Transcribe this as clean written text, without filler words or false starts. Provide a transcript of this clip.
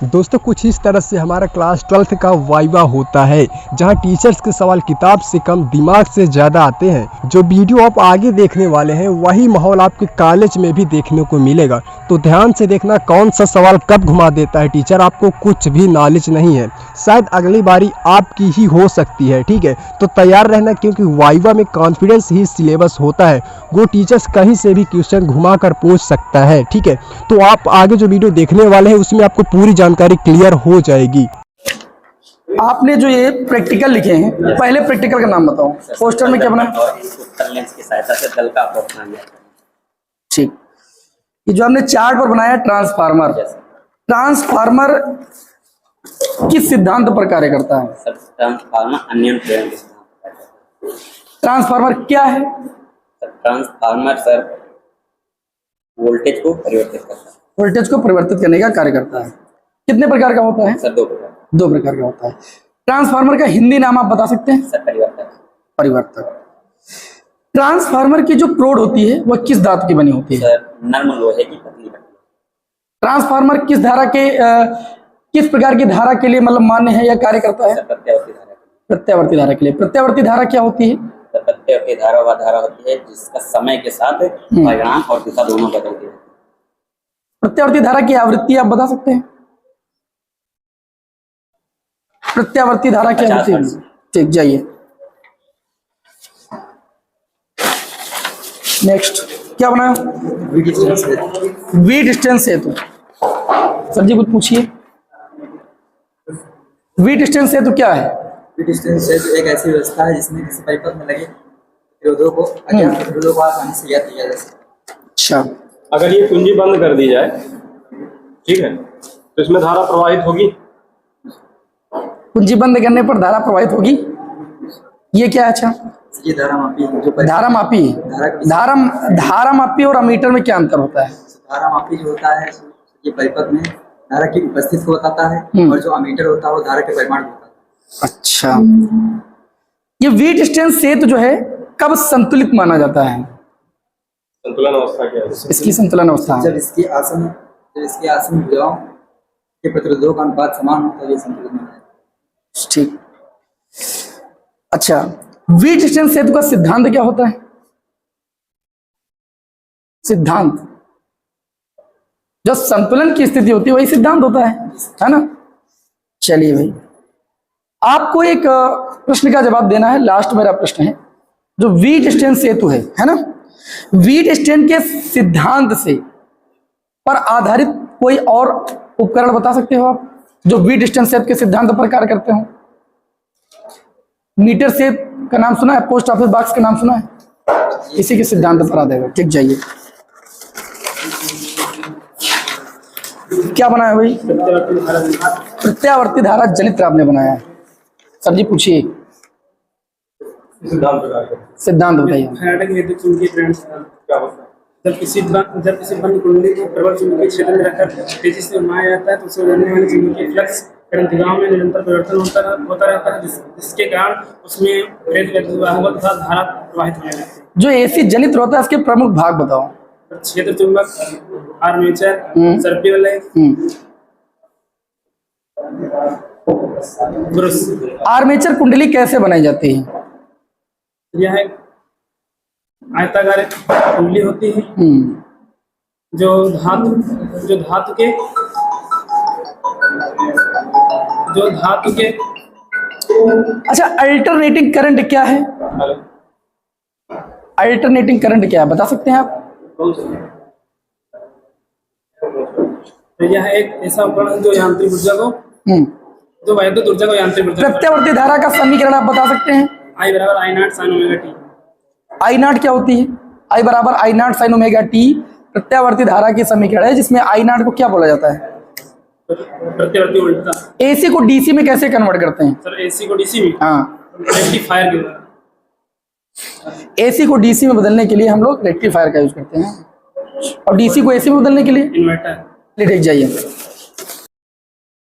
दोस्तों कुछ इस तरह से हमारा क्लास 12th का वाइवा होता है, जहां टीचर्स के सवाल किताब से कम दिमाग से ज़्यादा आते हैं। जो वीडियो आप आगे देखने वाले हैं वही माहौल आपके कॉलेज में भी देखने को मिलेगा। तो ध्यान से देखना कौन सा सवाल कब घुमा देता है टीचर, आपको कुछ भी नॉलेज नहीं है। शायद अगली बारी आपकी ही हो सकती है। ठीक है, तो तैयार रहना, क्योंकि वाइवा में कॉन्फिडेंस ही सिलेबस होता है। वो टीचर्स कहीं से भी क्वेश्चन घुमा कर पूछ सकता है। ठीक है, तो आप आगे जो वीडियो देखने वाले हैं उसमें आपको पूरी जानकारी क्लियर हो जाएगी। आपने जो ये प्रैक्टिकल लिखे हैं, पहले प्रैक्टिकल का नाम बताओ। पोस्टर में क्या बना है? लेंस की सहायता से दल का आपूर्ति किया। ठीक, ये जो हमने चार्ट पर बनाया ट्रांसफार्मर, ट्रांसफार्मर किस सिद्धांत पर कार्य करता है? ट्रांसफार्मर अन्य प्रेरण के सिद्धांत पर कार्य करता है। ट्रांसफार्मर क्या है? ट्रांसफार्मर सर वोल्टेज को परिवर्तित करता है। वोल्टेज को परिवर्तित करने का कार्य करता है। कितने प्रकार का होता है? सर दो प्रकार का होता है। ट्रांसफार्मर का हिंदी नाम आप बता सकते हैं? सर परिवर्तक। ट्रांसफार्मर की जो प्रोड होती है वह किस धातु की बनी होती है? सर नर्म लोहे की पतली पट्टी। ट्रांसफार्मर किस धारा के किस प्रकार की धारा के लिए मतलब मान्य है या कार्य करता है? प्रत्यावर्ती धारा। प्रत्यावर्ती धारा के लिए। प्रत्यावर्ती धारा क्या होती है? प्रत्यावर्ती धारा वह धारा होती है जिसका समय के साथ परिणाम और दिशा दोनों बदलती है। प्रत्यावर्ती धारा की आवृत्ति आप बता सकते हैं? प्रत्यावर्ती धारा की आवृत्ति, ठीक, जाइए नेक्स्ट। क्या बना? वी डिस्टेंस हेतु। सर जी कुछ पूछिए। वी डिस्टेंस हेतु क्या है? वी डिस्टेंस हेतु एक ऐसी व्यवस्था है जिसमें किसी परिपथ में लगे प्रतिरोधों को अज्ञात प्रतिरोधों को आसानी से ज्ञात किया जा सकता है। अच्छा, अगर ये कुंजी बंद कर दी जाए, ठीक है, तो इसमें धारा प्रवाहित होगी। कुंजी बंद करने पर धारा प्रवाहित होगी, ये क्या है? अच्छा, ये धारामापी जो धारामापी और अमीटर में क्या अंतर होता है? धारामापी जो होता है ये परिपथ में धारा की उपस्थिति को बताता है और जो अमीटर होता है वो धारा के परिमाण को बताता है। अच्छा, ये वी डिस्टेंस सेतु जो है कब संतुलित माना जाता है? संतुलन अवस्था क्या है? इसकी संतुलन अवस्था जब इसकी आसन भुजाओं के प्रतिरोधों का अनुपात समान होता है, ये संतुलित माना जाता है। ठीक। अच्छा, वी डिस्टेंस सेतु का सिद्धांत क्या होता है? सिद्धांत जो संतुलन की स्थिति होती है वही सिद्धांत होता है ना? चलिए भाई, आपको एक प्रश्न का जवाब देना है। लास्ट मेरा प्रश्न है, जो वी डिस्टेंस सेतु है ना, वी डिस्टेंस के सिद्धांत से पर आधारित कोई और उपकरण बता सकते हो आप जो वी डिस्टेंस सेतु के सिद्धांत पर कार्य करते हो? मीटर सेत का नाम सुना है? पोस्ट ऑफिस बॉक्स का नाम सुना है? इसी के सिद्धांत पर आ जाएगा। ठीक, जाइए। क्या बनाया भाई? प्रत्यावर्ती धारा जनित्र आपने बनाया है। सर जी पूछिए। सिद्धांत बताइए। फैराडे के विद्युत चुंबकीय प्रेरण सिद्धांत क्या होता है? जब किसी बंद कुंडली को प्रबल चुंबकीय क्षेत्र में रखकर तेजी से घुमाया जाता है तो उससे बनने वाले चुंबकीय फ्लक्स करंट दिशाओं में निरंतर परिवर्तन होता रहता है, जिसके कारण उसमें प्रेरित विद्युत वाहकों तथा धारा प्रवाहित होने लगती है। जो एसी जनित्र होता है उसके प्रमुख भाग बताओ। क्षेत्र चुंबक, आर्मेचर, सर्पी वलय, ब्रश। आर्मेचर कुंडली कैसे बनाई जाती है? यह एक आयताकार कुंडली होती है जो धातु के अच्छा, अल्टरनेटिंग करंट क्या है? अल्टरनेटिंग करंट क्या है बता सकते हैं आप? यह एक ऐसा उपकरण है जो यांत्रिक ऊर्जा को जो वैद्युत ऊर्जा को यांत्रिक ऊर्जा। प्रत्यावर्ती धारा का समीकरण आप बता सकते हैं? I बराबर I not sine omega T. I not क्या होती है? I बराबर I not sine omega T प्रत्यावर्ती धारा की समीकरण है, जिसमें I नॉट को क्या बोला जाता है? प्रत्यावर्ती वोल्टता। एसी को डीसी में कैसे कन्वर्ट करते हैं? सर एसी को डीसी में रेक्टिफायर के द्वारा। एसी को डीसी में बदलने के लिए हम लोग रेक्टिफायर का यूज करते हैं, और डीसी को एसी में बदलने के लिए इन्वर्टर। ठीक, जाइए।